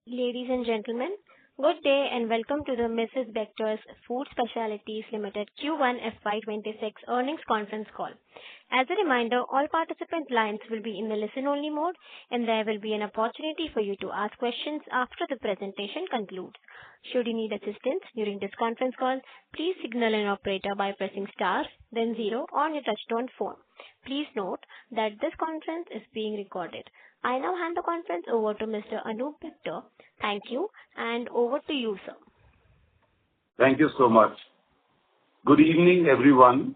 Ladies and gentlemen, good day and welcome to the Mrs. Bectors Food Specialities Limited Q1 FY26 earnings conference call. As a reminder, all participant lines will be in the listen-only mode, and there will be an opportunity for you to ask questions after the presentation concludes. Should you need assistance during this conference call, please signal an operator by pressing star, then zero on your touchtone phone. Please note that this conference is being recorded. I now hand the conference over to Mr. Anup Bector. Thank you, and over to you, sir. Thank you so much. Good evening, everyone.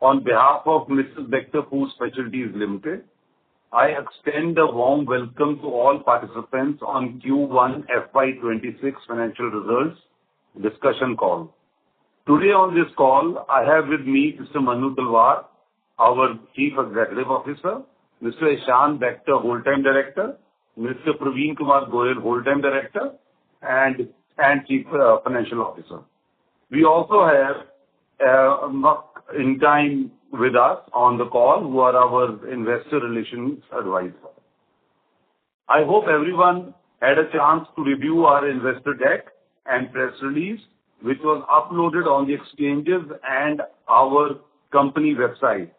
On behalf of Mrs. Bector Food Specialities Limited, I extend a warm welcome to all participants on Q1 FY26 financial results discussion call. Today on this call, I have with me Mr. Manu Talwar, our Chief Executive Officer, Mr. Ishan Bector, Whole-Time Director, Mr. Praveen Kumar Goyal, Whole-Time Director, and Chief Financial Officer. We also have in time with us on the call who are our Investor Relations Advisor. I hope everyone had a chance to review our investor deck and press release, which was uploaded on the exchanges and our company website.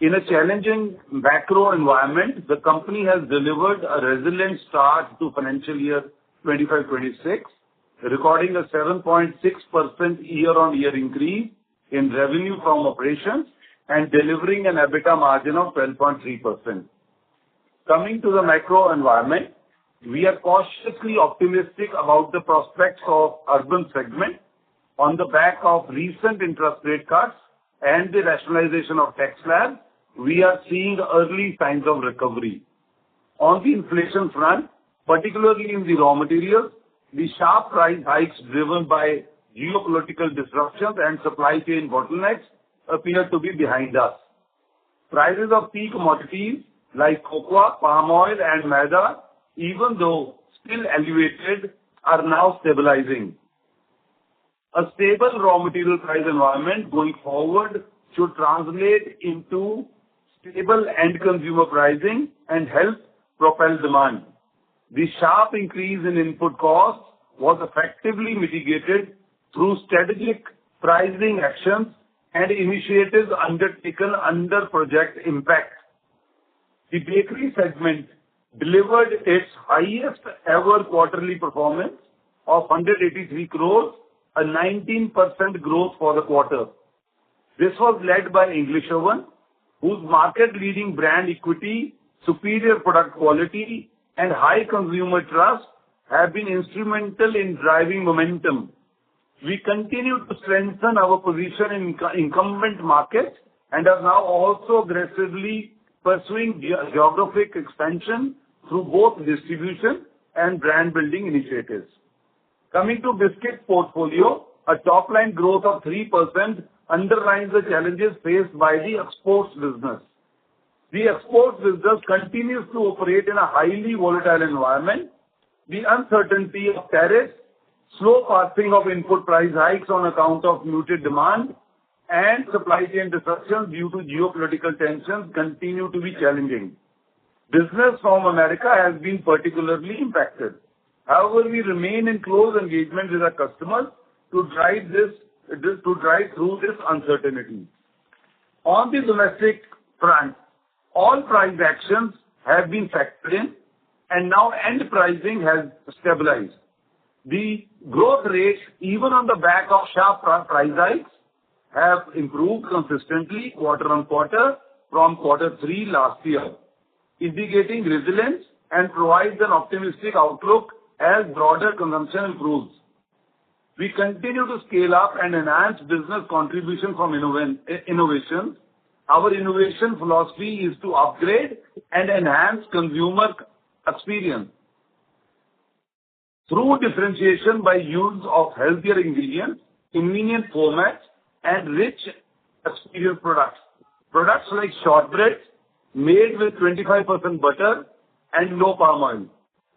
In a challenging macro environment, the company has delivered a resilient start to financial year 25-26, recording a 7.6% year-on-year increase in revenue from operations and delivering an EBITDA margin of 12.3%. Coming to the macro environment, we are cautiously optimistic about the prospects of urban segment on the back of recent interest rate cuts and the rationalization of tax slabs. We are seeing early signs of recovery. On the inflation front, particularly in the raw materials, the sharp price hikes driven by geopolitical disruptions and supply chain bottlenecks appear to be behind us. Prices of key commodities like cocoa, palm oil, and maida, even though still elevated, are now stabilizing. A stable raw material price environment going forward should translate into stable end consumer pricing and help propel demand. The sharp increase in input costs was effectively mitigated through strategic pricing actions and initiatives undertaken under Project Impact. The bakery segment delivered its highest ever quarterly performance of 183 crores, a 19% growth for the quarter. This was led by English Oven, whose market-leading brand equity, superior product quality, and high consumer trust have been instrumental in driving momentum. We continue to strengthen our position in incumbent markets and are now also aggressively pursuing geographic expansion through both distribution and brand building initiatives. Coming to biscuit portfolio, a top-line growth of 3% underlines the challenges faced by the exports business. The exports business continues to operate in a highly volatile environment. The uncertainty of tariffs, slow passing of input price hikes on account of muted demand, and supply chain disruptions due to geopolitical tensions continue to be challenging. Business from America has been particularly impacted. However, we remain in close engagement with our customers to drive through this uncertainty. On the domestic front, all price actions have been factored in, and now end pricing has stabilized. The growth rates, even on the back of sharp price hikes, have improved consistently quarter on quarter from Q3 last year, indicating resilience and provides an optimistic outlook as broader consumption improves. We continue to scale up and enhance business contribution from innovations. Our innovation philosophy is to upgrade and enhance consumer experience through differentiation by use of healthier ingredients, convenient formats, and rich experience products. Products like shortbreads made with 25% butter and no palm oil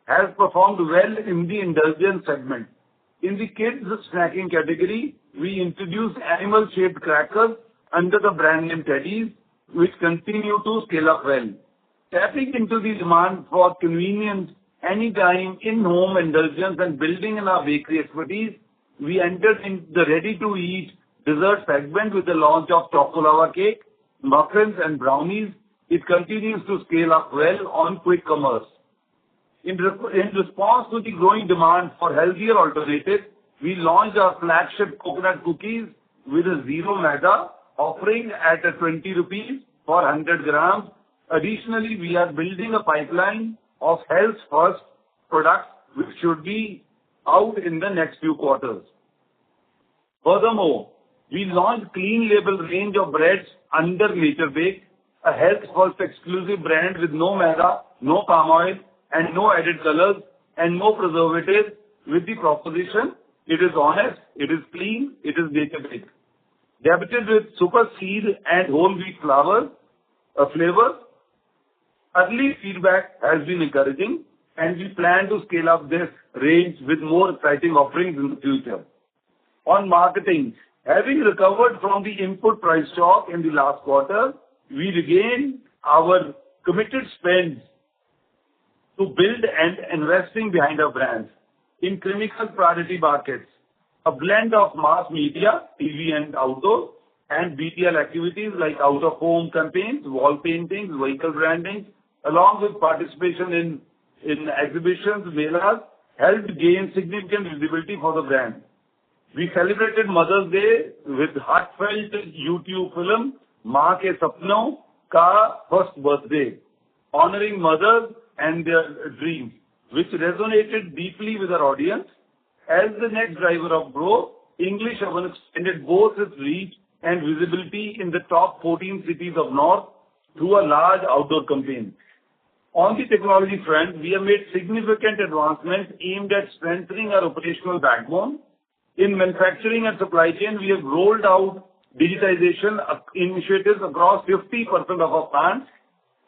has performed well in the indulgence segment. In the kids snacking category, we introduced animal-shaped crackers under the brand name Teddies, which continue to scale up well. Tapping into the demand for convenience anytime in-home indulgence and building in our bakery expertise, we entered in the ready-to-eat dessert segment with the launch of chocolava cake, muffins and brownies. It continues to scale up well on quick commerce. In response to the growing demand for healthier alternatives, we launched our flagship coconut cookies with a zero maida offering at 20 rupees for 100 grams. Additionally, we are building a pipeline of health-first products which should be out in the next few quarters. Furthermore, we launched clean label range of breads under Nature Bake, a health-first exclusive brand with no maida, no palm oil, and no added colors and no preservatives with the proposition: it is honest, it is clean, it is nature baked. Debuted with super seed and whole wheat flavors. Early feedback has been encouraging, and we plan to scale up this range with more exciting offerings in the future. On marketing, having recovered from the input price shock in the last quarter, we regained our committed spends to build and investing behind our brands in critical priority markets. A blend of mass media, TV and outdoor, and BTL activities like out-of-home campaigns, wall paintings, vehicle branding, along with participation in exhibitions, melas, helped gain significant visibility for the brand. We celebrated Mother's Day with heartfelt YouTube film, Maa Ke Sapno Ka First Birthday, honoring mothers and their dreams, which resonated deeply with our audience. As the next driver of growth, English Oven extended both its reach and visibility in the top 14 cities of North through a large outdoor campaign. On the technology front, we have made significant advancements aimed at strengthening our operational backbone. In manufacturing and supply chain, we have rolled out digitization initiatives across 50% of our plants.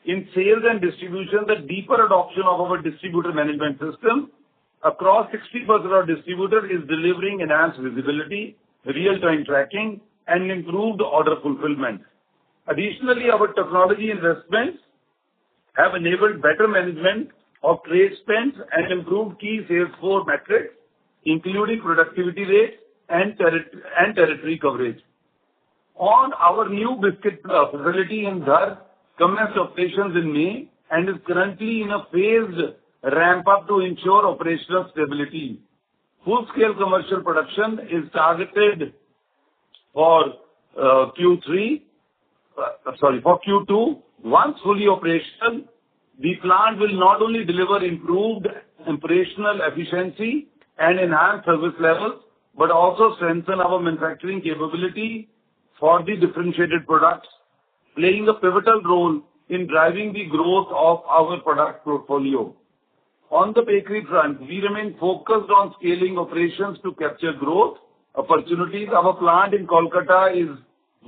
In sales and distribution, the deeper adoption of our distributor management system across 60% of our distributors is delivering enhanced visibility, real-time tracking, and improved order fulfillment. Additionally, our technology investments have enabled better management of trade spends and improved key sales force metrics, including productivity rates and territory coverage. On our new biscuit facility in Dhar, commenced operations in May and is currently in a phased ramp-up to ensure operational stability. Full-scale commercial production is targeted for Q2. Once fully operational, the plant will not only deliver improved operational efficiency and enhanced service levels, but also strengthen our manufacturing capability for the differentiated products, playing a pivotal role in driving the growth of our product portfolio. On the bakery front, we remain focused on scaling operations to capture growth opportunities. Our plant in Kolkata is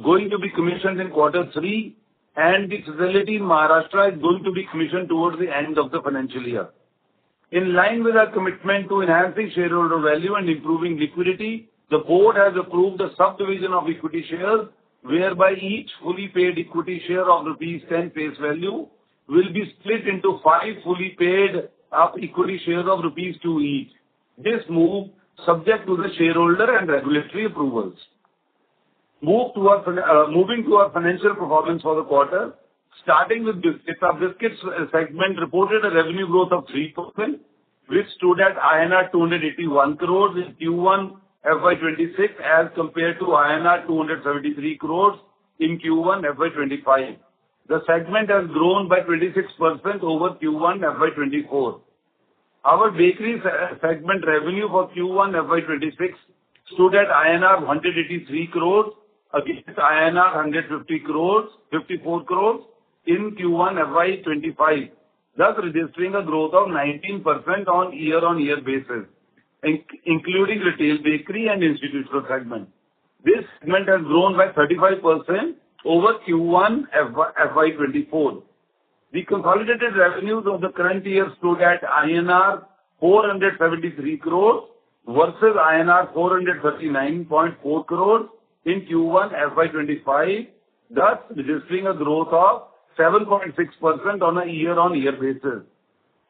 going to be commissioned in Q3, and the facility in Maharashtra is going to be commissioned towards the end of the financial year. In line with our commitment to enhancing shareholder value and improving liquidity, the board has approved a subdivision of equity shares, whereby each fully paid equity share of rupees 10 face value will be split into 5 fully paid up equity shares of rupees 2 each. This move subject to the shareholder and regulatory approvals. Moving to our financial performance for the quarter, starting with biscuits. Our biscuits segment reported a revenue growth of 3%, which stood at INR 281 crores in Q1 FY26 as compared to INR 273 crores in Q1 FY25. The segment has grown by 26% over Q1 FY24. Our bakery segment revenue for Q1 FY26 stood at INR 183 crores against INR 54 crores in Q1 FY25, thus registering a growth of 19% on year-on-year basis, including retail bakery and institutional segment. This segment has grown by 35% over Q1 FY24. The consolidated revenues of the current year stood at INR 473 crores versus INR 439.4 crores in Q1 FY25, thus registering a growth of 7.6% on a year-on-year basis.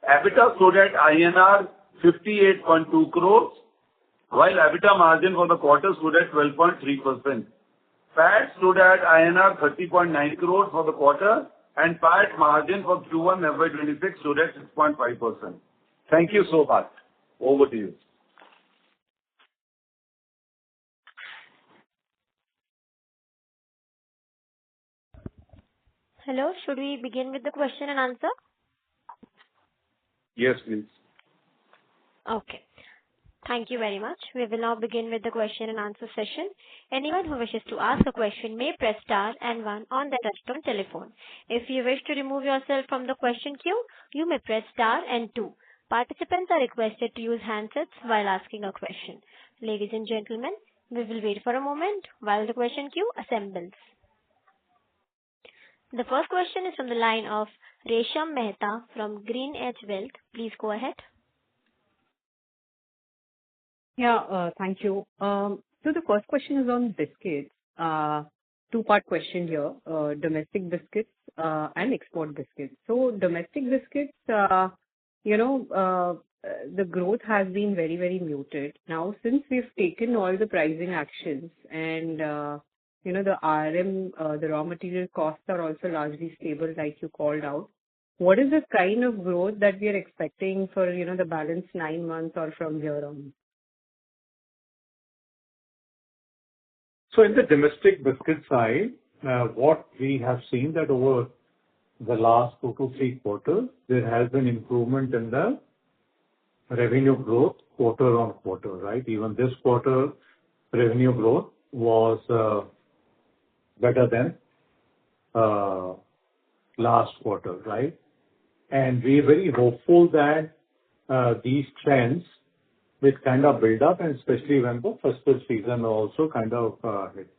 EBITDA stood at INR 58.2 crores, while EBITDA margin for the quarter stood at 12.3%. PAT stood at INR 30.9 crores for the quarter, and PAT margin for Q1 FY26 stood at 6.5%. Thank you so much. Over to you. Hello, should we begin with the question and answer? Yes, please. Okay. Thank you very much. We will now begin with the question and answer session. Anyone who wishes to ask a question may press star and one on the touchtone telephone. If you wish to remove yourself from the question queue, you may press star and two. Participants are requested to use handsets while asking a question. Ladies and gentlemen, we will wait for a moment while the question queue assembles. The first question is from the line of Resham Mehta from GreenEdge Wealth. Please go ahead. Yeah, thank you. So the first question is on biscuits. Two-part question here, domestic biscuits and export biscuits. So domestic biscuits, the growth has been very, very muted. Now, since we've taken all the pricing actions and, the RM, the raw material costs are also largely stable, like you called out, what is the kind of growth that we are expecting for, the balance 9 months or from here on? So in the domestic biscuit side, what we have seen that over the last 2 to 3 quarters, there has been improvement in the revenue growth quarter on quarter, right? Even this quarter, revenue growth was better than last quarter, right? And we're very hopeful that these trends will kind of build up, and especially when the festive season also kind of hit.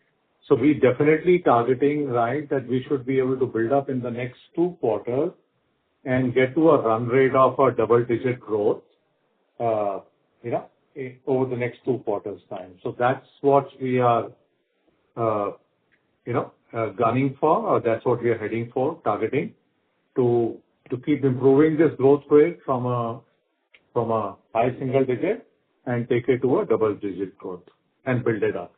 So we definitely targeting, right, that we should be able to build up in the next 2 quarters and get to a run rate of a double-digit growth, over the next 2 quarters' time. So that's what we are, gunning for, or that's what we are heading for, targeting to keep improving this growth rate from a high single digit and take it to a double-digit growth and build it up.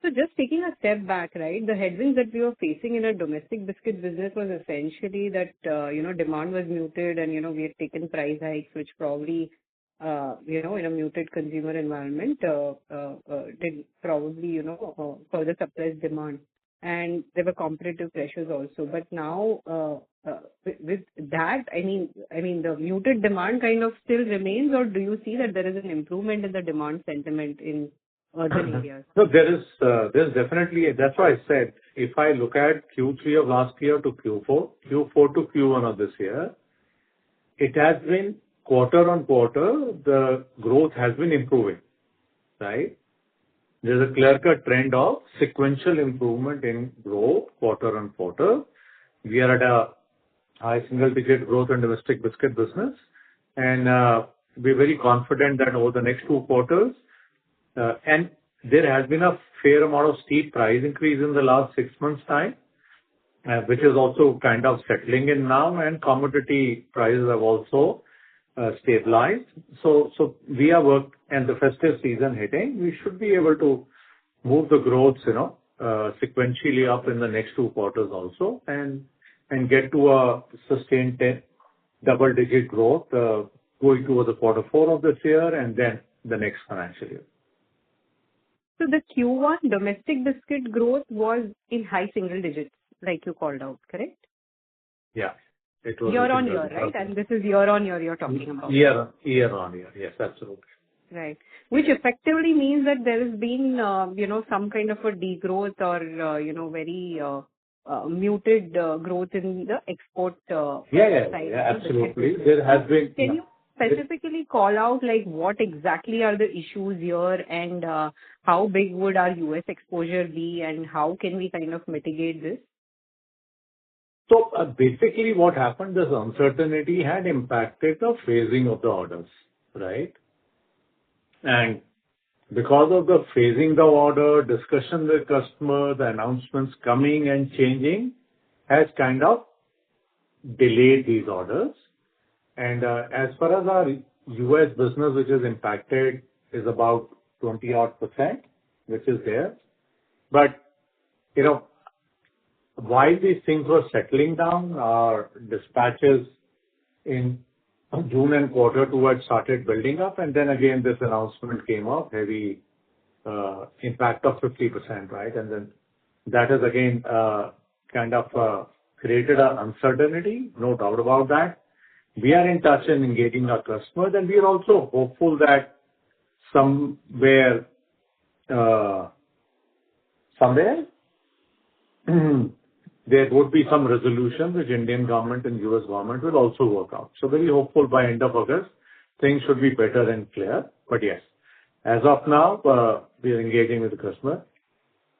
So just taking a step back, right, the headwinds that we were facing in our domestic biscuit business was essentially that, demand was muted and, we had taken price hikes, which probably, in a muted consumer environment, did probably, further suppress demand. And there were competitive pressures also. But now, with that, I mean, the muted demand kind of still remains, or do you see that there is an improvement in the demand sentiment in urban areas? No, there's definitely, that's why I said, if I look at Q3 of last year to Q4 to Q1 of this year, it has been quarter on quarter, the growth has been improving, right? There's a clear-cut trend of sequential improvement in growth quarter on quarter. We are at a high single-digit growth in domestic biscuit business, and we're very confident that over the next 2 quarters, and there has been a fair amount of steep price increase in the last 6 months' time, which is also kind of settling in now, and commodity prices have also stabilized. So we are and the festive season hitting, we should be able to move the growths, sequentially up in the next 2 quarters also, and get to a sustained double-digit growth going towards the quarter 4 of this year and then the next financial year. So the Q1 domestic biscuit growth was in high single digits, like you called out, correct? Yeah. It was year on year, right? And this is year on year you're talking about. Year on year. Yes, absolutely. Right. Which effectively means that there has been, some kind of a degrowth or, very muted growth in the export side. Yeah, absolutely. There has been. Can you specifically call out, like, what exactly are the issues here and how big would our US exposure be and how can we kind of mitigate this? So basically what happened, this uncertainty had impacted the phasing of the orders, right? And because of the phasing the order, discussion with customer, the announcements coming and changing has kind of delayed these orders. And as far as our U.S. business, which is impacted, is about 20-odd%, which is there. But, while these things were settling down, our dispatches in June and quarter two had started building up, and then again, this announcement came up, heavy impact of 50%, right? And then that has again kind of created an uncertainty, no doubt about that. We are in touch and engaging our customers, and we are also hopeful that somewhere there would be some resolution which Indian government and U.S. government will also work out. So very hopeful by end of August, things should be better and clear. But yes, as of now, we are engaging with the customer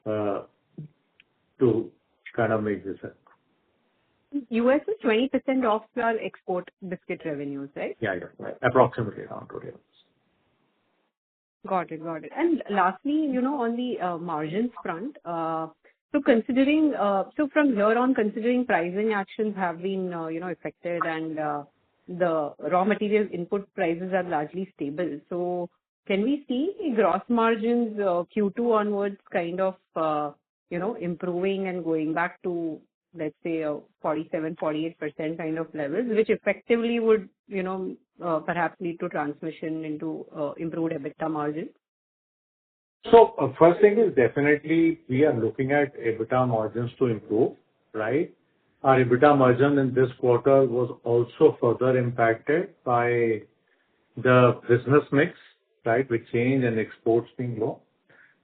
to kind of make this happen. US is 20% of your export biscuit revenues, right? Yeah. Approximately around 20%. Got it. And lastly, on the margins front, so considering, from here on, considering pricing actions have been, affected and the raw material input prices are largely stable. So can we see gross margins Q2 onwards kind of, improving and going back to, let's say, 47-48% kind of levels, which effectively would, perhaps lead to transmission into improved EBITDA margin? So first thing is definitely we are looking at EBITDA margins to improve, right? Our EBITDA margin in this quarter was also further impacted by the business mix, right, with change and exports being low.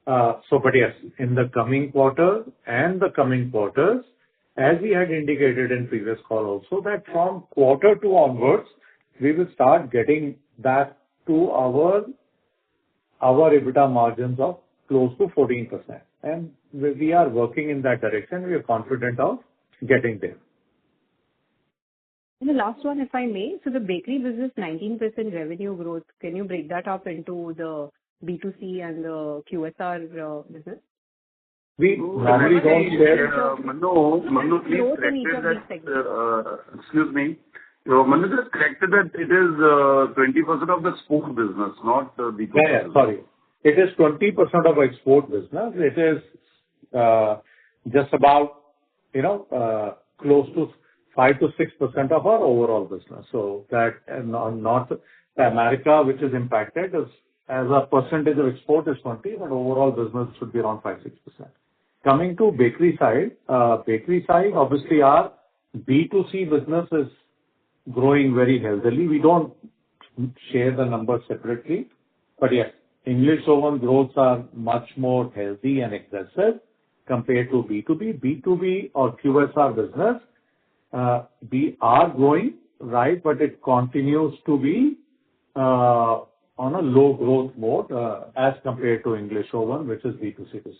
But yes, in the coming quarter and the coming quarters, as we had indicated in previous call also, that from quarter two onwards, we will start getting back to our EBITDA margins of close to 14%. And we are working in that direction. We are confident of getting there. And the last one, if I may, so the bakery business, 19% revenue growth. Can you break that up into the B2C and the QSR business? We normally don't share. Manu, please correct that. Excuse me. Manu just corrected that it is 20% of the export business, not the B2C. Yeah, sorry. It is 20% of export business. It is just about, close to 5 to 6% of our overall business. So that North America, which is impacted, as a percentage of export is 20, but overall business should be around 5-6%. Coming to bakery side, obviously our B2C business is growing very healthily. We don't share the numbers separately, but yes, English Oven growths are much more healthy and aggressive compared to B2B. B2B or QSR business, we are growing, right, but it continues to be on a low growth mode as compared to English Oven, which is B2C business.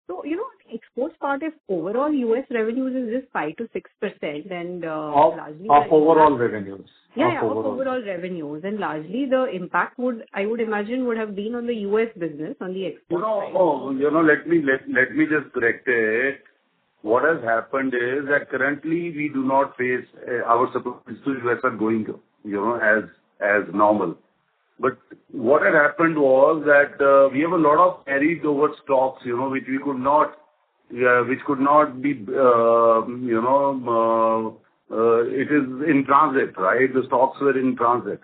So, exports part of overall US revenues is just 5 to 6%, and largely of overall revenues. Yeah, of overall revenues, and largely the impact I would imagine would have been on the US business on the export side. Let me just correct it. What has happened is that currently we do not face our supplies to US are going, as normal. But what had happened was that we have a lot of carried over stocks, which could not be, it is in transit, right? The stocks were in transit.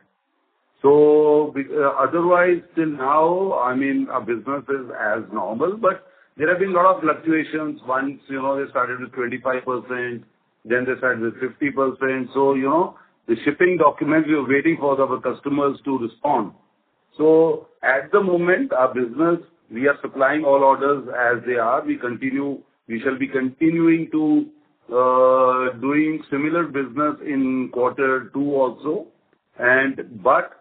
So otherwise, till now, our business is as normal, but there have been a lot of fluctuations. Once, they started with 25%, then they started with 50%. So, the shipping documents, we are waiting for our customers to respond. So at the moment, our business, we are supplying all orders as they are. We shall be continuing to doing similar business in quarter two also. But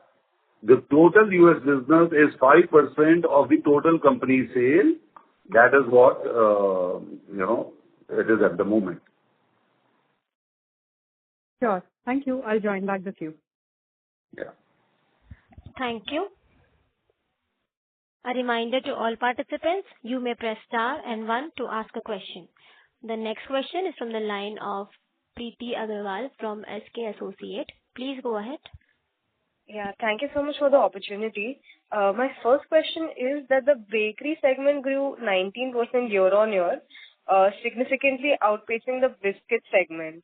the total US business is 5% of the total company sale. That is what, it is at the moment. Sure. Thank you. I'll join back the queue. Yeah. Thank you. A reminder to all participants, you may press star and 1 to ask a question. The next question is from the line of Preeti Agarwal from SK Associate. Please go ahead. Yeah, thank you so much for the opportunity. My first question is that the bakery segment grew 19% year-on-year, significantly outpacing the biscuit segment.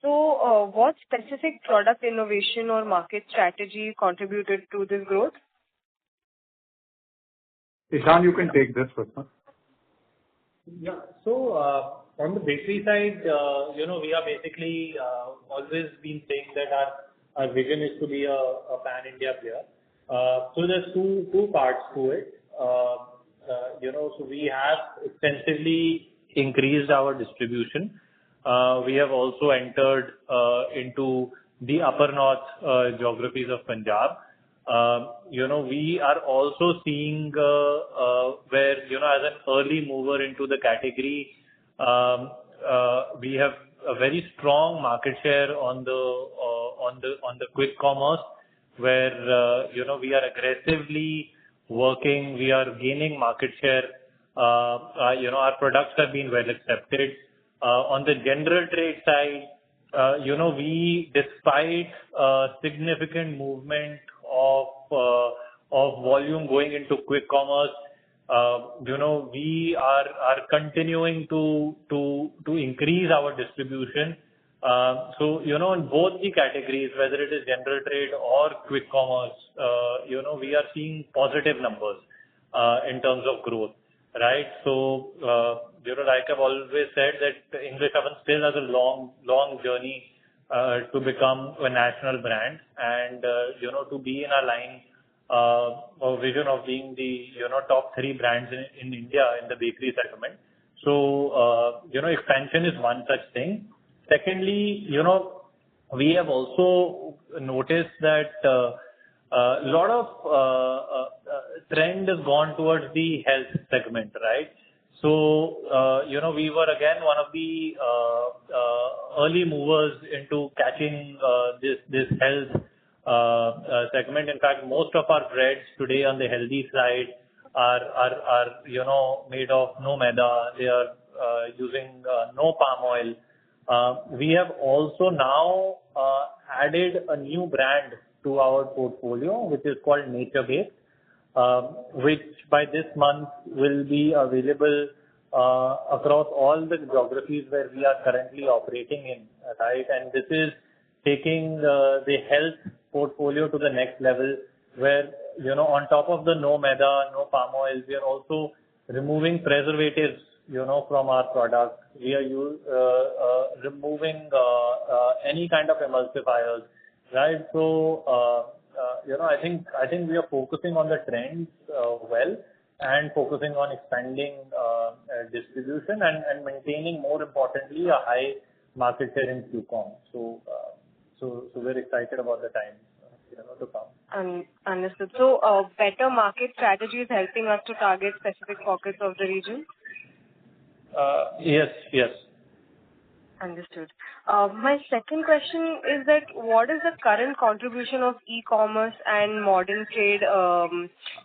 So, what specific product innovation or market strategy contributed to this growth? Ishan, you can take this first. Yeah. So, on the bakery side, we are basically always been saying that our vision is to be a pan-India player. So there's two parts to it. So we have extensively increased our distribution. We have also entered into the upper north geographies of Punjab. We are also seeing where, as an early mover into the category, we have a very strong market share on the quick commerce, where we are aggressively working. We are gaining market share. Our products have been well accepted. On the general trade side, we, despite significant movement of volume going into quick commerce, we are continuing to increase our distribution. So, in both the categories, whether it is general trade or quick commerce, we are seeing positive numbers in terms of growth, right? So, like I've always said, that English Oven still has a long journey to become a national brand, and to be in a line or vision of being the top 3 brands in India in the bakery segment. So expansion is one such thing. Secondly, we have also noticed that a lot of trend has gone towards the health segment, right? So, we were again one of the early movers into catching this health segment. In fact, most of our breads today on the healthy side are made of no maida. They are using no palm oil. We have also now added a new brand to our portfolio, which is called Nature Baked, which by this month will be available across all the geographies where we are currently operating in, right? And this is taking the health portfolio to the next level, where, on top of the no maida, no palm oil, we are also removing preservatives, from our products. We are removing any kind of emulsifiers, right? So, I think we are focusing on the trends well, and focusing on expanding distribution and maintaining, more importantly, a high market share in QCOM. So we're excited about the time to come. Understood. So, better market strategy is helping us to target specific pockets of the region? Yes. Understood. My second question is that what is the current contribution of e-commerce and modern trade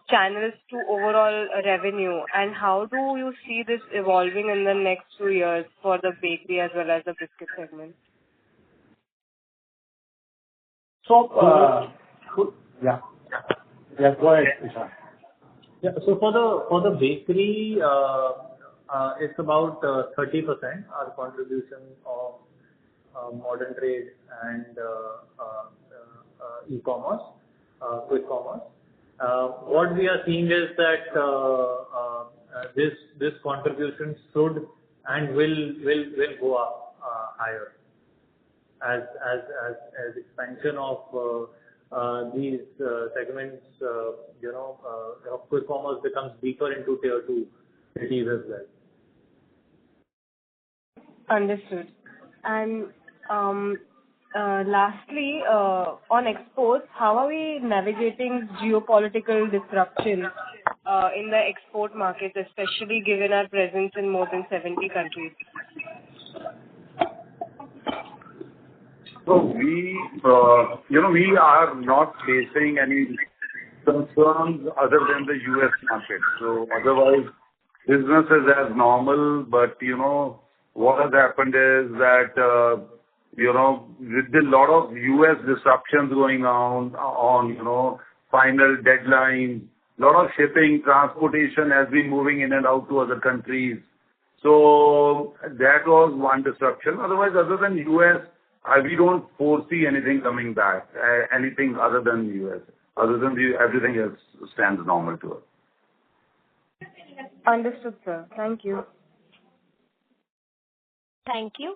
channels to overall revenue, and how do you see this evolving in the next 2 years for the bakery as well as the biscuit segment? So, yeah. Go ahead, Ishan. Yeah. So for the bakery, it's about 30% our contribution of modern trade and e-commerce, quick commerce. What we are seeing is that this contribution should and will go up higher as expansion of these segments, quick commerce becomes deeper into tier 2 cities as well. Understood. And lastly, on exports, how are we navigating geopolitical disruptions in the export markets, especially given our presence in more than 70 countries? So we are not facing any concerns other than the US market. So otherwise, business is as normal, but what has happened is that, with a lot of US disruptions going on, final deadlines, lot of shipping, transportation has been moving in and out to other countries. So that was one disruption. Otherwise, other than US, we don't foresee anything coming back, anything other than US. Other than everything else stands normal to us. Understood, sir. Thank you. Thank you.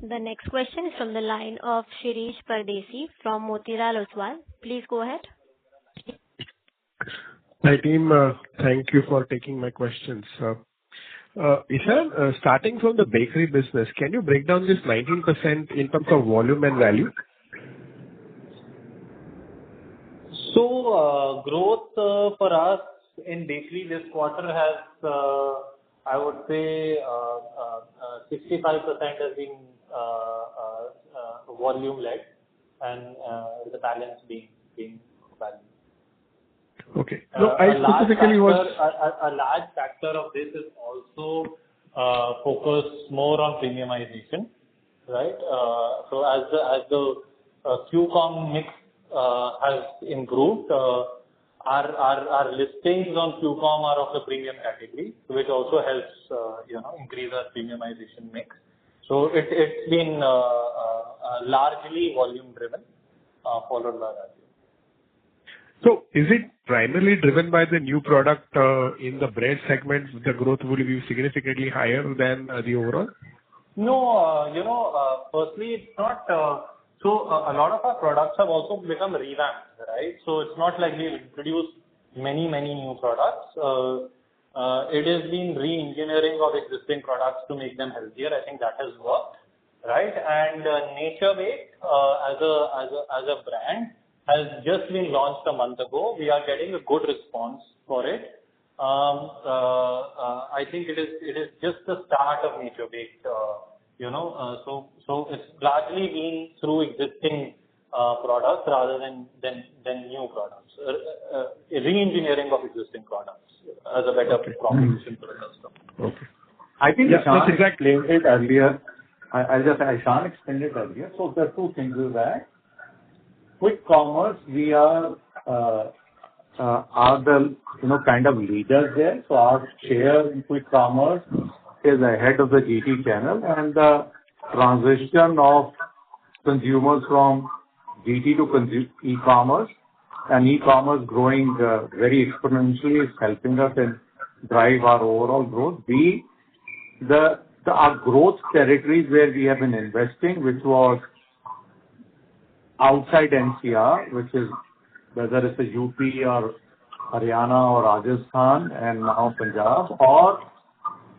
The next question is from the line of Shirish Pardesi from Motilal Oswal. Please go ahead. Hi, team. Thank you for taking my questions. Ishan, starting from the bakery business, can you break down this 19% in terms of volume and value? So, growth for us in bakery this quarter has, I would say, 65% has been volume-led, and the balance being value. Okay. No, I specifically was... A large factor of this is also focused more on premiumization, right? So as the QCOM mix has improved, our listings on QCOM are of the premium category, which also helps increase our premiumization mix. So it's been largely volume driven, followed by value. So is it primarily driven by the new product in the bread segment? The growth will be significantly higher than the overall? No, firstly, it's not. So a lot of our products have also become revamped, right? So it's not like we've introduced many new products. It has been re-engineering of existing products to make them healthier. I think that has worked, right? And Nature Bake as a brand has just been launched a month ago. We are getting a good response for it. I think it is just the start of Nature Bake. So it's largely been through existing products rather than new products. Re-engineering of existing products as a better proposition for the customer. Okay. I think Ishan explained it earlier. Ishan explained it earlier. So there are two things with that. Quick commerce, we are the kind of leaders there. So our share in quick commerce is ahead of the GT channel, and the transition of consumers from GT to e-commerce and e-commerce growing very exponentially is helping us and drive our overall growth. Our growth territories where we have been investing, which was outside NCR, which is whether it's a UP or Haryana or Rajasthan and now Punjab or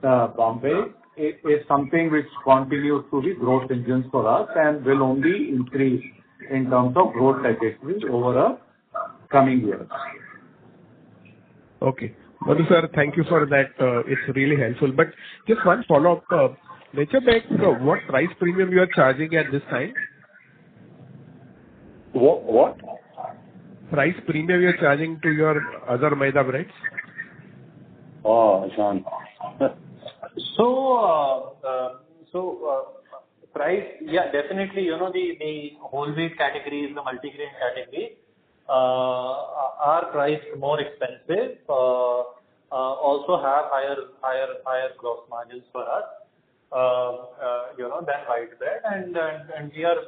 Bombay, is something which continues to be growth engines for us and will only increase in terms of growth trajectory over the coming years. Okay. Madhu sir, thank you for that. It's really helpful. But just one follow-up. Nature Bake, what price premium you are charging at this time? What? Price premium you are charging to your other Maida breads? Oh, Ishan. Price, yeah, definitely, the whole wheat categories, the multigrain category, are priced more expensive, also have higher gross margins for us, than white bread. And we are,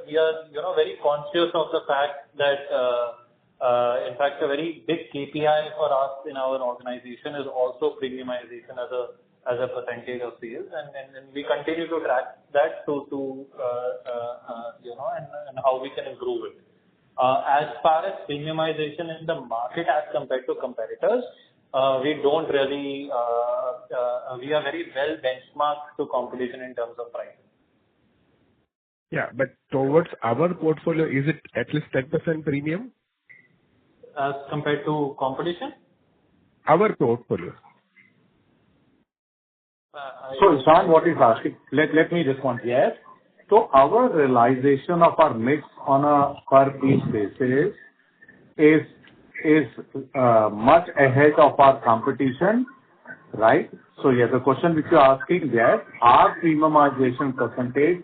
very conscious of the fact that, in fact, a very big KPI for us in our organization is also premiumization as a percentage of sales, and we continue to track that and how we can improve it. As far as premiumization in the market as compared to competitors, we don't really, we are very well benchmarked to competition in terms of pricing. Yeah, but towards our portfolio, is it at least 10% premium? As compared to competition? Our portfolio. So Ishan, what is asking, let me respond. Yes. So our realization of our mix on a per piece basis is much ahead of our competition, right? So yeah, the question which you're asking, yes, our premiumization percentage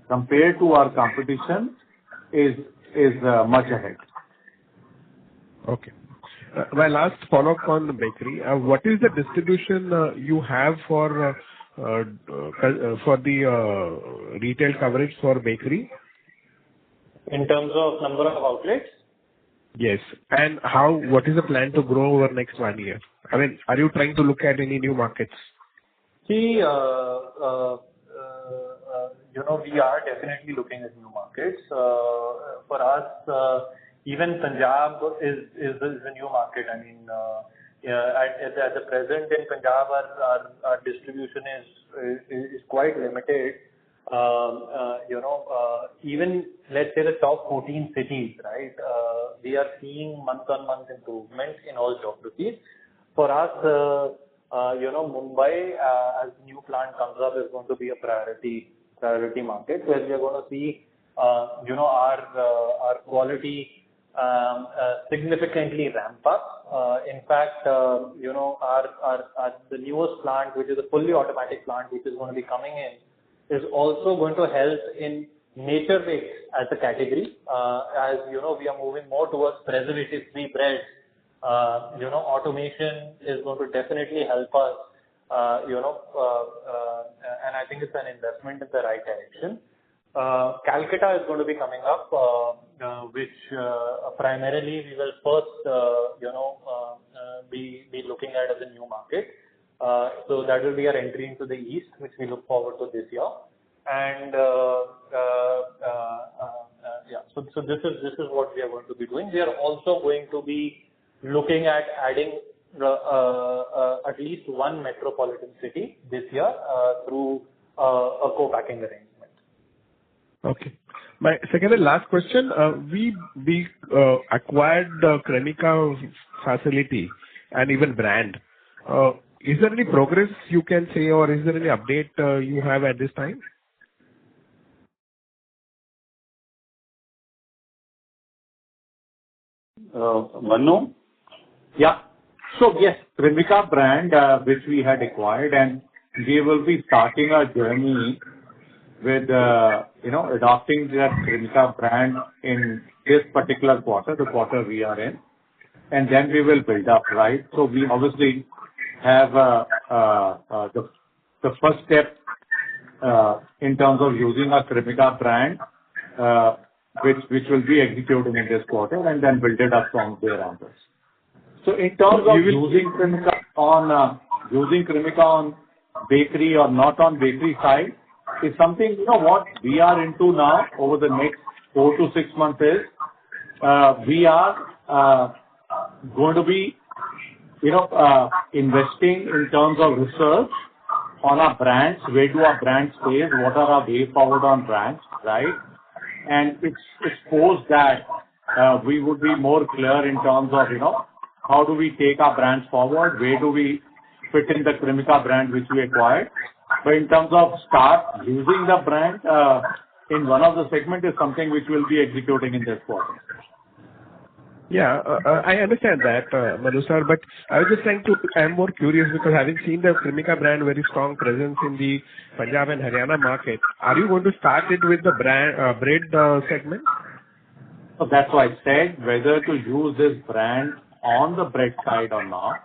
compared to our competition is much ahead. Okay. My last follow-up on the bakery. What is the distribution you have for the retail coverage for bakery? In terms of number of outlets? Yes. And what is the plan to grow over next 1 year? I mean, are you trying to look at any new markets? See, we are definitely looking at new markets. For us, even Punjab is a new market. I mean, at the present in Punjab, our distribution is quite limited. Even let's say the top 14 cities, right? We are seeing month-on-month improvement in all geographies. For us, Mumbai, as new plant comes up, is going to be a priority market where we are going to see, our quality significantly ramp up. In fact, our the newest plant, which is a fully automatic plant, which is going to be coming in, is also going to help in nature bakes as a category. As you know, we are moving more towards preservative-free breads. Automation is going to definitely help us, and I think it's an investment in the right direction. Calcutta is going to be coming up, which primarily we will first, be looking at as a new market. So that will be our entry into the east, which we look forward to this year. And so this is what we are going to be doing. We are also going to be looking at adding at least one metropolitan city this year through a co-packing arrangement. Okay. My second and last question, we acquired the Cremica facility and even brand. Is there any progress you can say, or is there any update you have at this time? Manu? Yeah. So yes, Cremica brand, which we had acquired, and we will be starting our journey with, adopting that Cremica brand in this particular quarter, the quarter we are in, and then we will build up, right? So we obviously have the first step in terms of using our Cremica brand, which will be executed in this quarter, and then build it up from there onwards. So in terms of using Cremica on bakery or not on bakery side is something, what we are into now over the next 4 to 6 months is, we are going to be, investing in terms of research on our brands, where do our brands stay, what are our way forward on brands, right? And it's post that we would be more clear in terms of, how do we take our brands forward, where do we fit in the Cremica brand which we acquired. But in terms of start using the brand in one of the segment is something which we'll be executing in this quarter. Yeah, I understand that, Manu sir, but I was just I'm more curious because having seen the Cremica brand very strong presence in the Punjab and Haryana market, are you going to start it with the bread segment? So that's why I said whether to use this brand on the bread side or not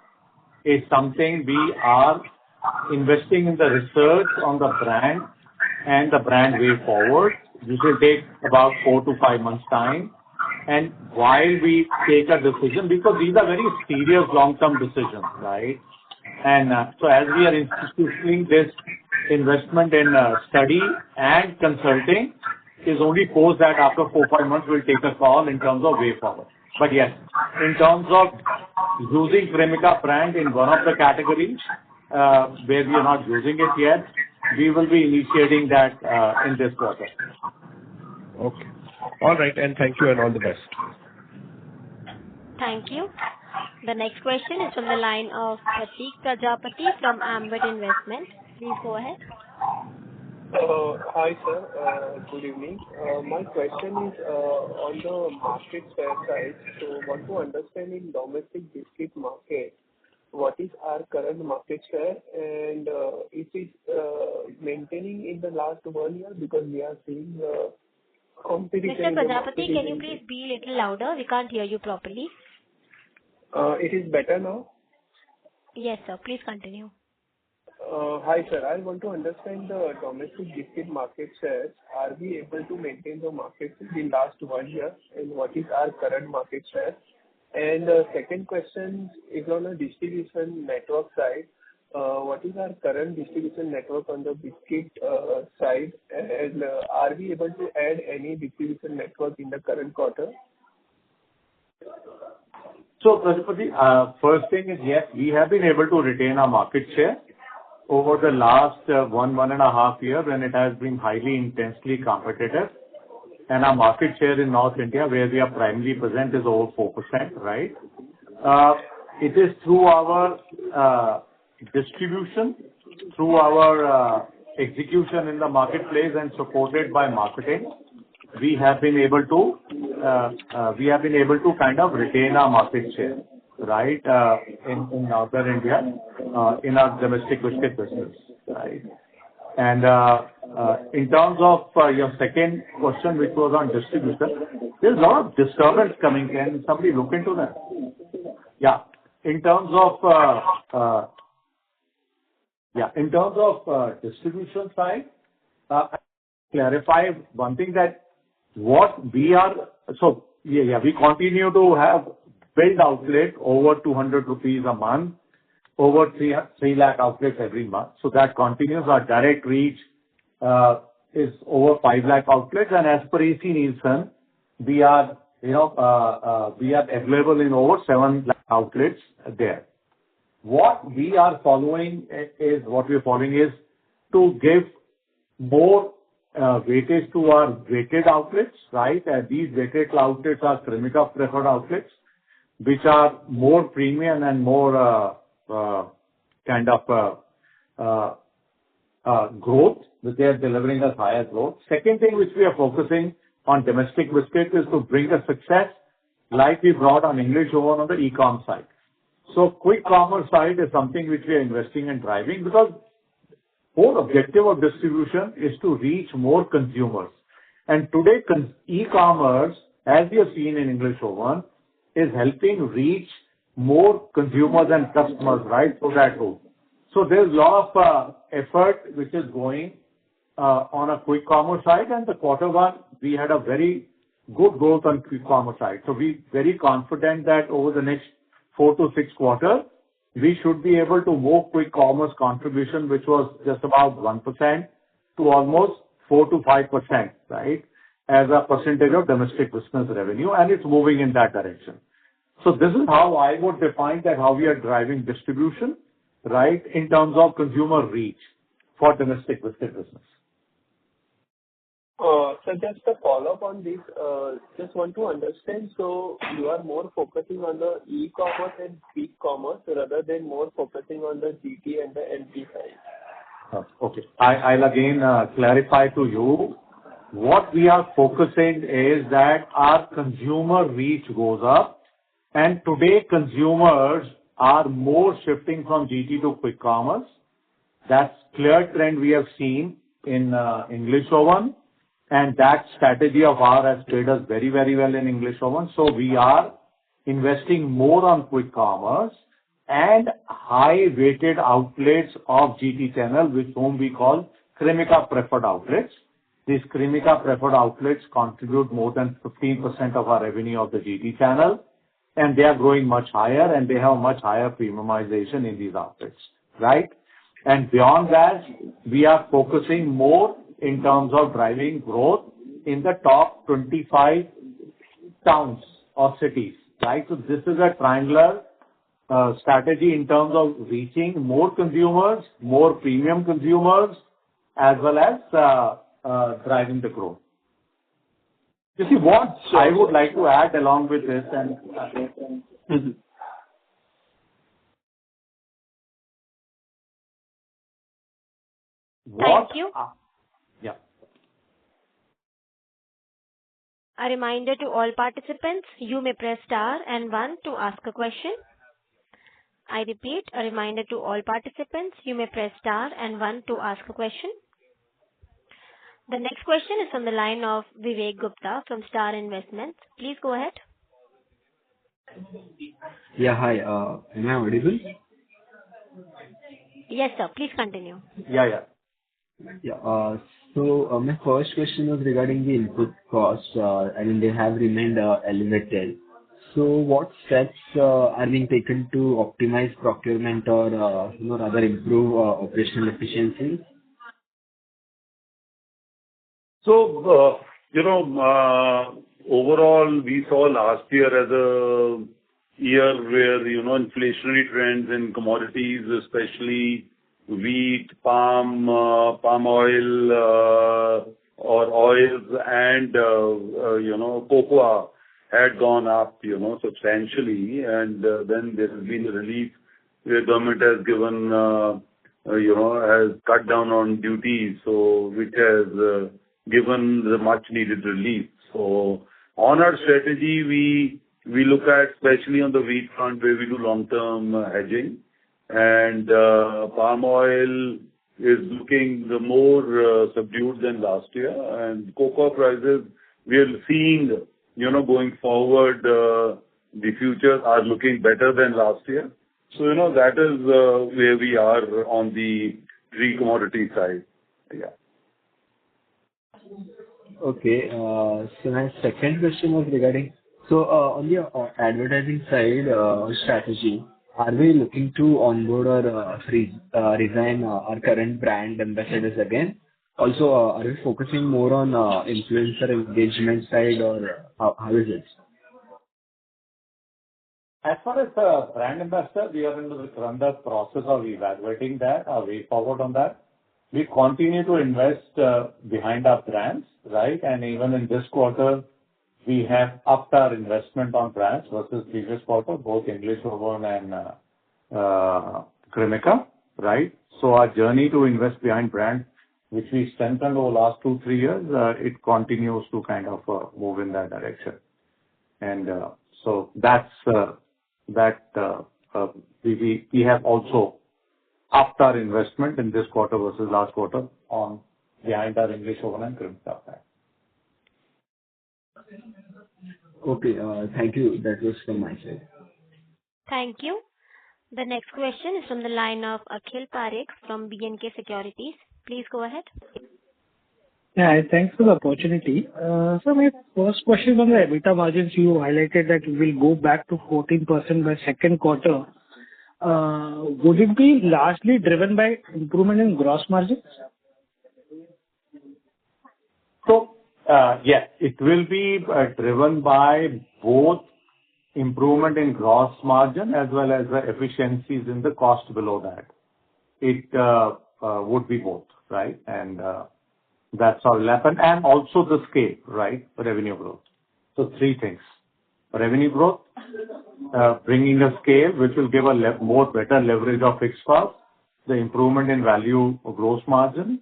is something we are investing in the research on the brand and the brand way forward. This will take about 4 to 5 months time. And while we take a decision, because these are very serious long-term decisions, right? And so as we are instituting this investment in study and consulting, is only post that after 4-5 months we'll take a call in terms of way forward. But yes, in terms of using Cremica brand in one of the categories where we are not using it yet, we will be initiating that in this quarter. Okay. All right, and thank you and all the best. Thank you. The next question is from the line of Pratik Prajapati from Ambit Investment. Please go ahead. Hi, sir. Good evening. My question is on the market share side. So, want to understand in domestic biscuit market, what is our current market share, and if it's maintaining in the last 1 year, because we are seeing competition Mr. in the market Prajapati, is can you please increasing. be a little louder? We can't hear you properly. It is better now? Yes, sir. Please continue. Hi, sir. I want to understand the domestic biscuit market shares. Are we able to maintain the market share in last 1 year, and what is our current market share? And second question is on the distribution network side. What is our current distribution network on the biscuit side? And are we able to add any distribution network in the current quarter? So, Prajapati, first thing is, yes, we have been able to retain our market share over the last 1.5 years, when it has been highly intensely competitive. And our market share in North India, where we are primarily present, is over 4%, right? It is through our distribution, through our execution in the marketplace and supported by marketing, we have been able to kind of retain our market share, right, in Northern India, in our domestic biscuit business, right? And in terms of your second question, which was on distribution, there's a lot of disturbance coming in. Can somebody look into that? Yeah. In terms of distribution side, I clarify one thing, that what we are... So, we continue to have build outlet over 200 rupees a month, over 3 lakh outlets every month. So that continues. Our direct reach is over 5 lakh outlets, and as per AC Nielsen, we are available in over 7 lakh outlets there. What we are following is to give more weightage to our weighted outlets, right? And these weighted outlets are Cremica preferred outlets, which are more premium and more kind of growth, that they are delivering us higher growth. Second thing which we are focusing on domestic biscuit is to bring a success like we brought on English Oven on the e-com side. So quick commerce side is something which we are investing and driving, because whole objective of distribution is to reach more consumers. And today, e-commerce, as we have seen in English Oven, is helping reach more consumers and customers, right, through that route. So there's a lot of effort which is going on a quick commerce side, and the quarter one, we had a very good growth on quick commerce side. So we're very confident that over the next 4 to 6 quarters, we should be able to move quick commerce contribution, which was just about 1%, to almost 4 to 5%, right, as a percentage of domestic business revenue, and it's moving in that direction. So this is how I would define that, how we are driving distribution, right, in terms of consumer reach for domestic biscuit business. So just a follow-up on this, just want to understand, so you are more focusing on the e-commerce and quick commerce rather than more focusing on the GT and the NT side? Okay. I'll again clarify to you. What we are focusing is that our consumer reach goes up, and today consumers are more shifting from GT to quick commerce. That's clear trend we have seen in English Oven, and that strategy of ours has played us very, very well in English Oven. So we are investing more on quick commerce and high weighted outlets of GT channel, whom we call Cremica preferred outlets. These Cremica preferred outlets contribute more than 15% of our revenue of the GT channel, and they are growing much higher, and they have much higher premiumization in these outlets, right? And beyond that, we are focusing more in terms of driving growth in the top 25 towns or cities, right? So this is a triangular strategy in terms of reaching more consumers, more premium consumers, as well as driving the growth. You see, what I would like to add along with this, and Thank you. Yeah. A reminder to all participants, you may press star and 1 to ask a question. I repeat, a reminder to all participants, you may press star and one to ask a question. The next question is from the line of Vivek Gupta from Star Investments. Please go ahead. Yeah, hi. Am I audible? Yes, sir. Please continue. Yeah. Yeah. My first question was regarding the input costs. I mean, they have remained elevated. So what steps are being taken to optimize procurement or, rather improve operational efficiency? So, overall, we saw last year as a year where, inflationary trends in commodities, especially wheat, palm oil, or oils and, cocoa had gone up, substantially. And then there has been a relief where government has given, has cut down on duties, so which has given the much needed relief. So on our strategy, we look at, especially on the wheat front, where we do long-term hedging, and palm oil is looking the more subdued than last year, and cocoa prices we are seeing, going forward, the futures are looking better than last year. So that is where we are on the three commodity side. Yeah. Okay. So my second question was regarding, on the advertising side strategy, are we looking to onboard or resign our current brand ambassadors again? Also, are we focusing more on influencer engagement side, or how is it? As far as brand ambassador, we are in the process of evaluating that, our way forward on that. We continue to invest behind our brands, right? And even in this quarter, we have upped our investment on brands versus previous quarter, both English Oven and Cremica, right? So our journey to invest behind brands, which we strengthened over the last 2-3 years, it continues to kind of move in that direction. And so that's we have also upped our investment in this quarter versus last quarter on behind our English Oven and Cremica brand. Okay, thank you. That was from my side. Thank you. The next question is from the line of Akhil Parekh from B&K Securities. Please go ahead. Yeah, thanks for the opportunity. So my first question on the EBITDA margins, you highlighted that we will go back to 14% by second quarter. Would it be largely driven by improvement in gross margins? So, yes, it will be driven by both improvement in gross margin as well as the efficiencies in the cost below that. It would be both, right? And that's how it will happen. And also the scale, right? Revenue growth. So three things. Revenue growth, bringing a scale which will give a more better leverage of fixed costs, the improvement in value of gross margin,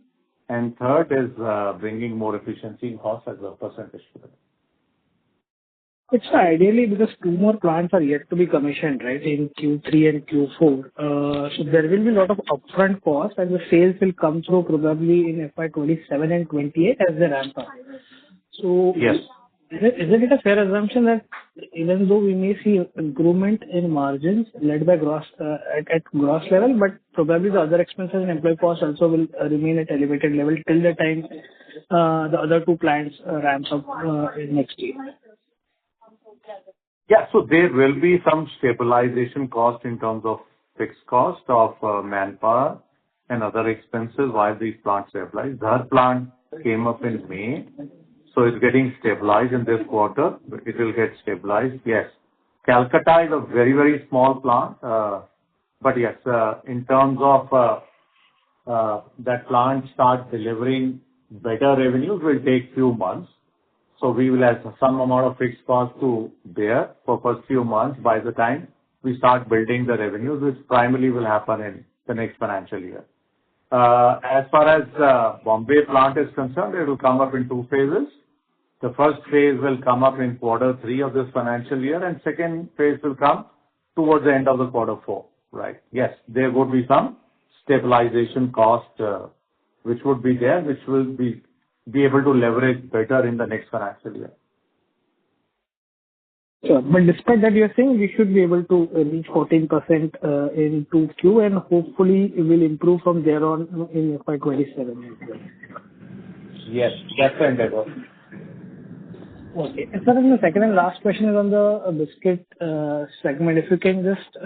and third is bringing more efficiency in cost as a percentage to it. It's ideally because 2 more plants are yet to be commissioned, right, in Q3 and Q4. So there will be a lot of upfront costs, and the sales will come through probably in FY 27 and 28 as they ramp up. So yes. Isn't it a fair assumption that even though we may see improvement in margins led by gross at gross level, but probably the other expenses and employee costs also will remain at elevated level till the time the other 2 plants ramp up in next year? Yeah, so there will be some stabilization cost in terms of fixed cost of manpower and other expenses while these plants stabilize. That plant came up in May, so it's getting stabilized in this quarter. It will get stabilized, yes. Calcutta is a very, very small plant, but yes, in terms of that plant start delivering better revenues will take few months. So we will have some amount of fixed cost to bear for first few months by the time we start building the revenues, which primarily will happen in the next financial year. As far as Bombay plant is concerned, it will come up in 2 phases. The first phase will come up in quarter 3 of this financial year, and second phase will come towards the end of the quarter 4, right? Yes, there would be some stabilization cost, which would be there, which will be able to leverage better in the next financial year. Sure. But despite that, you're saying we should be able to reach 14% in 2Q, and hopefully it will improve from there on in FY 27 as well. Yes, that's the endeavor. Okay. And sir, the second and last question is on the biscuit segment. If you can just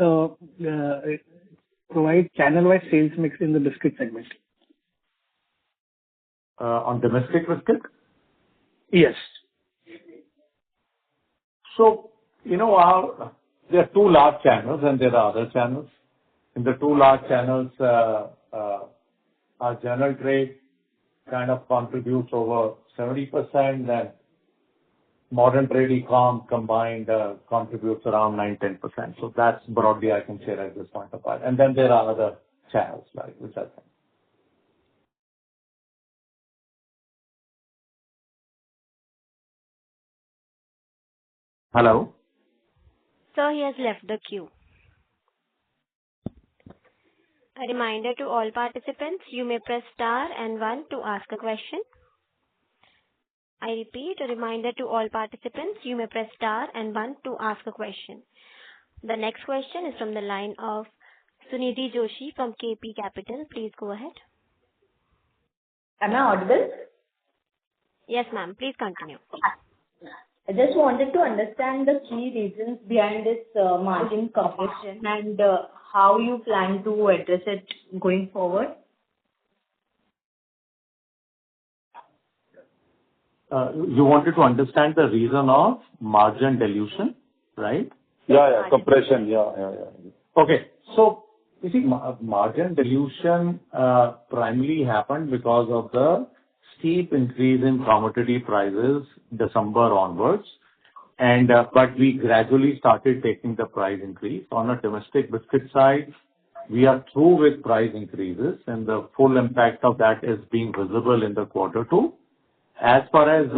provide channel-wise sales mix in the biscuit segment. On domestic biscuit? Yes. So, there are two large channels and there are other channels. In the two large channels, our general trade kind of contributes over 70%, then modern trade e-com combined contributes around 9-10%. So that's broadly I can share at this point of time. And then there are other channels, like which I think. Hello? Sir, he has left the queue. A reminder to all participants, you may press star and 1 to ask a question. I repeat, a reminder to all participants, you may press star and 1 to ask a question. The next question is from the line of Sunidhi Joshi from KP Capital. Please go ahead. Am I audible? Yes, ma'am. Please continue. I just wanted to understand the key reasons behind this margin compression and how you plan to address it going forward. You wanted to understand the reason of margin dilution, right? Yeah, compression. Yeah. Okay. So, you see, margin dilution primarily happened because of the steep increase in commodity prices December onwards. And but we gradually started taking the price increase. On a domestic biscuit side, we are through with price increases, and the full impact of that is being visible in the quarter two. As far as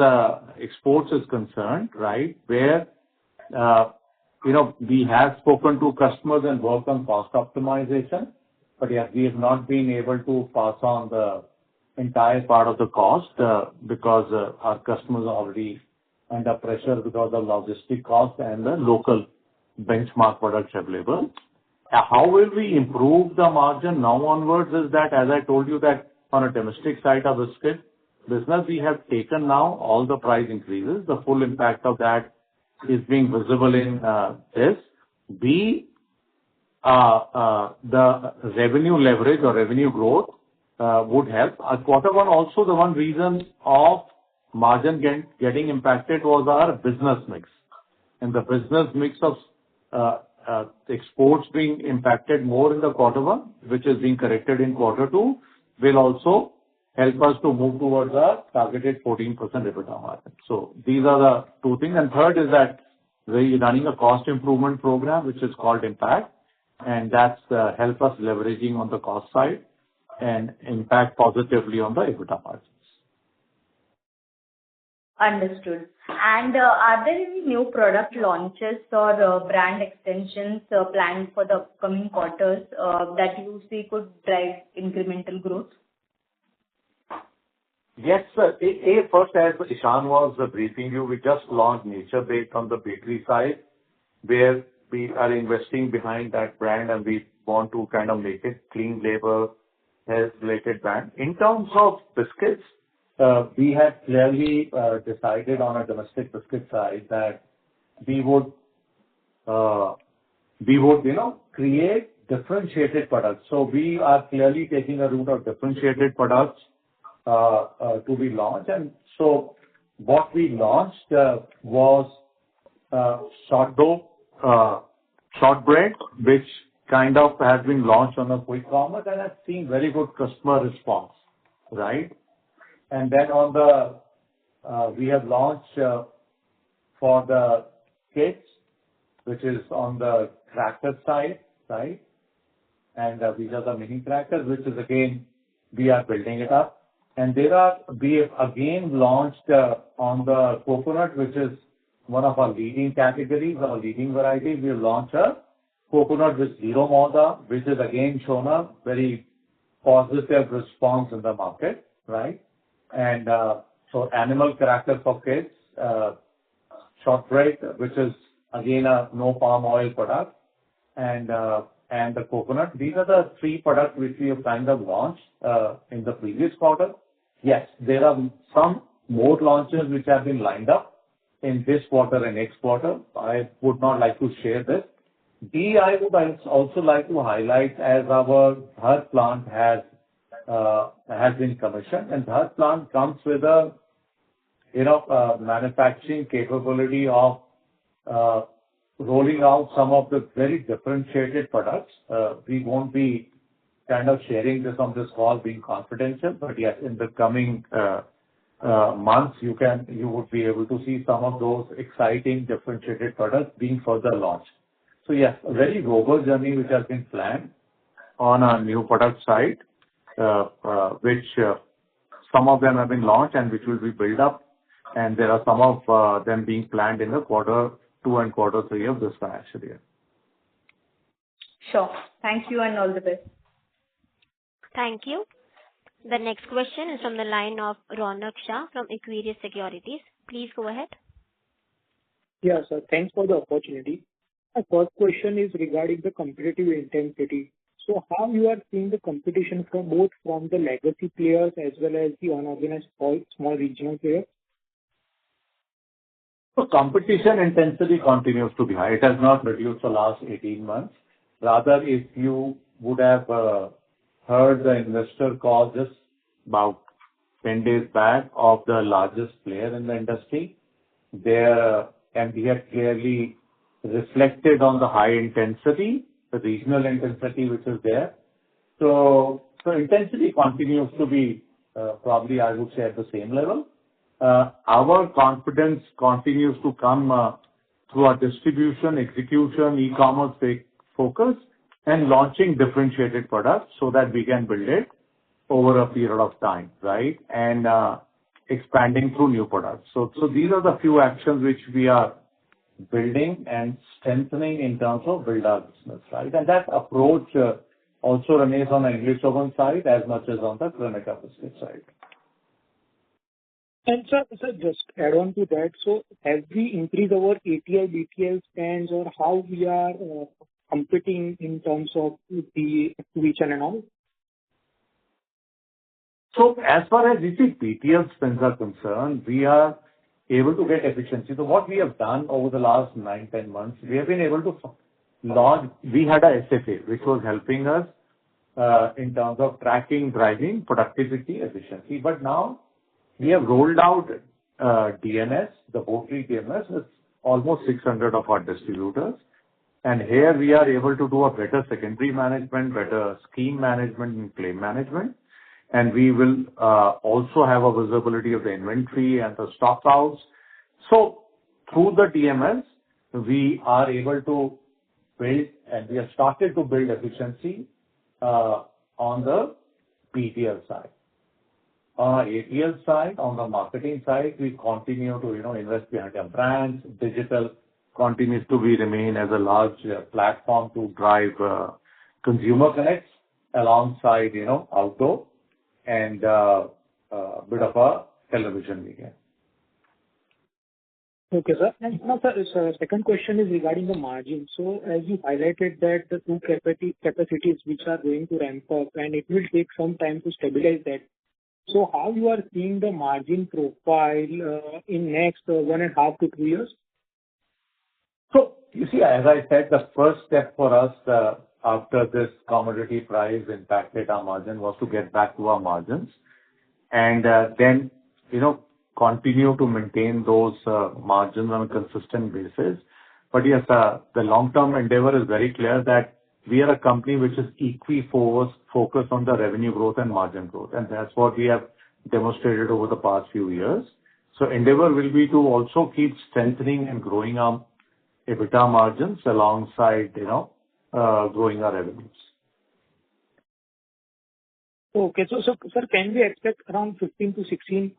exports is concerned, right, where we have spoken to customers and worked on cost optimization, but yes, we have not been able to pass on the entire part of the cost because our customers are already under pressure because of logistic costs and the local benchmark products available. How will we improve the margin now onwards is that, as I told you, that on a domestic side of biscuit business, we have taken now all the price increases. The full impact of that is being visible in this. The revenue leverage or revenue growth would help. Quarter one also, the one reason of margin getting impacted was our business mix. And the business mix of exports being impacted more in the quarter one, which is being corrected in quarter two, will also help us to move towards our targeted 14% EBITDA margin. So these are the two things. And third is that we're running a cost improvement program, which is called Impact, and that's help us leveraging on the cost side and impact positively on the EBITDA margins. Understood. And are there any new product launches or brand extensions planned for the upcoming quarters that you see could drive incremental growth? Yes, sir. First, as Ishan was briefing you, we just launched Nature Baked on the bakery side, where we are investing behind that brand and we want to kind of make it clean label, health-related brand. In terms of biscuits, we have clearly decided on a domestic biscuit side that we would create differentiated products. So we are clearly taking a route of differentiated products to be launched. And so what we launched was shortbread, which kind of has been launched on a quick commerce and has seen very good customer response, right? And then on the we have launched for the kids, which is on the cracker side, right? And these are the mini crackers, which is again we are building it up. And we have again launched on the coconut, which is one of our leading categories, our leading varieties. We have launched a coconut with zero maida, which has again shown a very positive response in the market, right? And so animal cracker for kids, shortbread, which is again a no palm oil product, and the coconut. These are the three products which we have kind of launched in the previous quarter. Yes, there are some more launches which have been lined up in this quarter and next quarter. I would not like to share this. I would also like to highlight as our Dhar plant has been commissioned, and Dhar plant comes with a manufacturing capability of rolling out some of the very differentiated products. We won't be kind of sharing this on this call being confidential, but yes, in the coming months, you would be able to see some of those exciting differentiated products being further launched. So yes, a very robust journey which has been planned on our new product side, which some of them have been launched and which will be built up, and there are some of them being planned in the quarter 2 and quarter 3 of this financial year. Sure. Thank you and all the best. Thank you. The next question is from the line of Ronak Shah from Equirus Securities. Please go ahead. Yeah, sir. Thanks for the opportunity. My first question is regarding the competitive intensity. So how you are seeing the competition from the legacy players as well as the unorganized small regional players? So competition intensity continues to be high. It has not reduced the last 18 months. Rather, if you would have heard the investor call just about 10 days back of the largest player in the industry, and we have clearly reflected on the high intensity, the regional intensity which is there. So intensity continues to be probably, I would say, at the same level. Our confidence continues to come through our distribution, execution, e-commerce focus, and launching differentiated products so that we can build it over a period of time, right? And expanding through new products. So these are the few actions which we are building and strengthening in terms of build our business, right? And that approach also remains on the English Oven side as much as on the Cremica biscuit side. And sir, just add on to that. So have we increased our ATL, BTL spends, or how we are competing in terms of the acquisition and all? So as far as BTL spends are concerned, we are able to get efficiency. So what we have done over the last 9-10 months, we have been able to launch. We had a SFA which was helping us in terms of tracking, driving productivity, efficiency. But now we have rolled out DMS, the Botree DMS, with almost 600 of our distributors. And here we are able to do a better secondary management, better scheme management and claim management. And we will also have a visibility of the inventory and the stock outs. So through the DMS, we are able to build, and we have started to build efficiency on the BTL side. On our ATL side, on the marketing side, we continue to invest behind our brands. Digital continues to remain as a large platform to drive consumer connects alongside outdoor and a bit of a television media. Okay, sir. And now, sir, second question is regarding the margin. So as you highlighted that the two capacities which are going to ramp up, and it will take some time to stabilize that. So how you are seeing the margin profile in next 1.5 to 2 years? So you see, as I said, the first step for us after this commodity price impacted our margin was to get back to our margins and then continue to maintain those margins on a consistent basis. But yes, the long-term endeavor is very clear that we are a company which is equally focused on the revenue growth and margin growth, and that's what we have demonstrated over the past few years. So endeavor will be to also keep strengthening and growing our EBITDA margins alongside growing our revenues. Okay. So, sir, can we expect around 15 to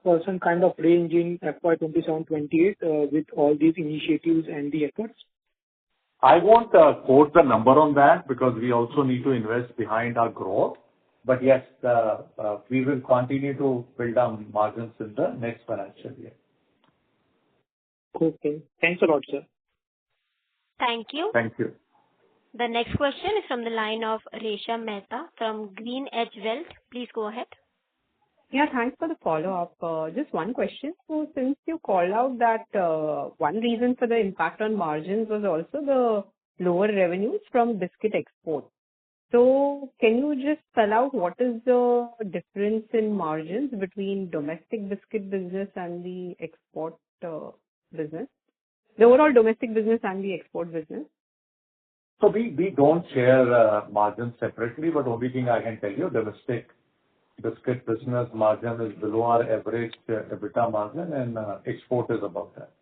16% kind of range in FY 27-28 with all these initiatives and the efforts? I won't quote the number on that because we also need to invest behind our growth. But yes, we will continue to build our margins in the next financial year. Okay. Thanks a lot, sir. Thank you. Thank you. The next question is from the line of Resha Mehta from Green Edge Wealth. Please go ahead. Yeah, thanks for the follow-up. Just one question. So since you called out that one reason for the impact on margins was also the lower revenues from biscuit export. So can you just spell out what is the difference in margins between domestic biscuit business and the export business? The overall domestic business and the export business? So we don't share margins separately, but only thing I can tell you, domestic biscuit business margin is below our average EBITDA margin, and export is above that.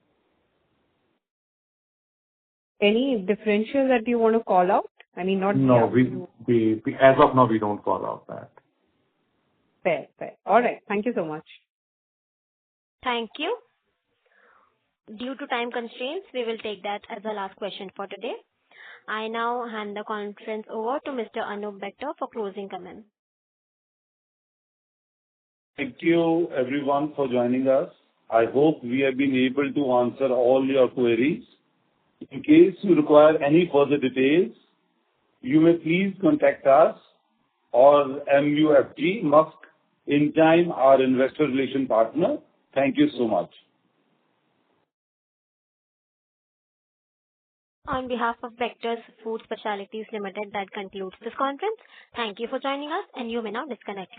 Any differential that you want to call out? I mean, not... No, we as of now, we don't call out that. Fair. All right. Thank you so much. Thank you. Due to time constraints, we will take that as the last question for today. I now hand the conference over to Mr. Anup Bector for closing comments. Thank you everyone for joining us. I hope we have been able to answer all your queries. In case you require any further details, you may please contact us or MUFG Musk in time, our investor relation partner. Thank you so much. On behalf of Bectors Food Specialities Limited, that concludes this conference. Thank you for joining us, and you may now disconnect.